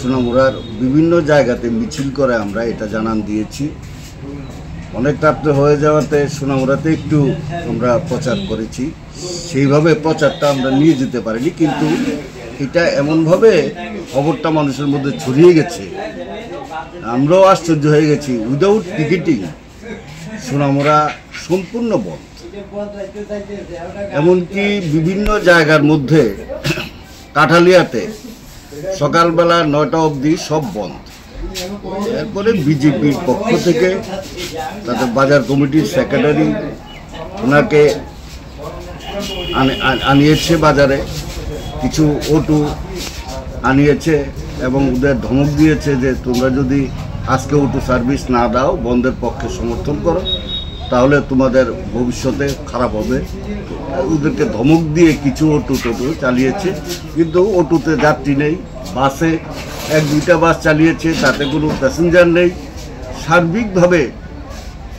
সোনামুড়ার বিভিন্ন জায়গাতে মিছিল করে আমরা এটা জানান দিয়েছি। অনেক রাত্রে হয়ে যাওয়াতে সোনামুড়াতে একটু আমরা প্রচার করেছি, সেইভাবে প্রচারটা আমরা নিয়ে যেতে পারিনি, কিন্তু এটা এমনভাবে খবরটা মানুষের মধ্যে ছড়িয়ে গেছে, আমরাও আশ্চর্য হয়ে গেছি। উইদাউট টিকিটিং সোনামুড়া সম্পূর্ণ বন্ধ, এমনকি বিভিন্ন জায়গার মধ্যে কাঠালিয়াতে সকালবেলা 9টা অবধি সব বন্ধ। এরপরে বিজেপির পক্ষ থেকে তাদের বাজার কমিটির সেক্রেটারি ওনাকে আনিয়েছে, বাজারে কিছু অটো আনিয়েছে এবং ওদের ধমক দিয়েছে যে তোমরা যদি আজকে অটো সার্ভিস না দাও, বন্ধের পক্ষে সমর্থন করো, তাহলে তোমাদের ভবিষ্যতে খারাপ হবে। ওদেরকে ধমক দিয়ে কিছু অটো চালিয়েছে, কিন্তু অটোতে যাত্রী নেই। বাসে 1-2টা বাস চালিয়েছে, তাতে কোনো প্যাসেঞ্জার নেই। সার্বিকভাবে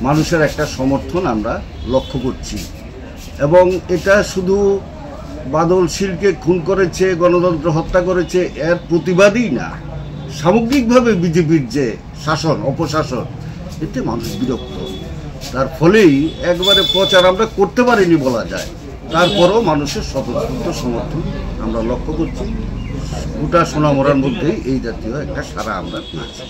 মানুষের একটা সমর্থন আমরা লক্ষ্য করছি, এবং এটা শুধু বাদল শীলকে খুন করেছে, গণতন্ত্র হত্যা করেছে এর প্রতিবাদই না, সামগ্রিকভাবে বিজেপির যে শাসন, অপশাসন, এতে মানুষ বিরক্ত। তার ফলেই একবারে প্রচার আমরা করতে পারিনি বলা যায়, তারপরও মানুষের স্বতঃস্ফূর্ত সমর্থন আমরা লক্ষ্য করছি। গোটা সোনামুড়ার মধ্যেই এই জাতীয় একটা সারা আমরা পেয়েছি।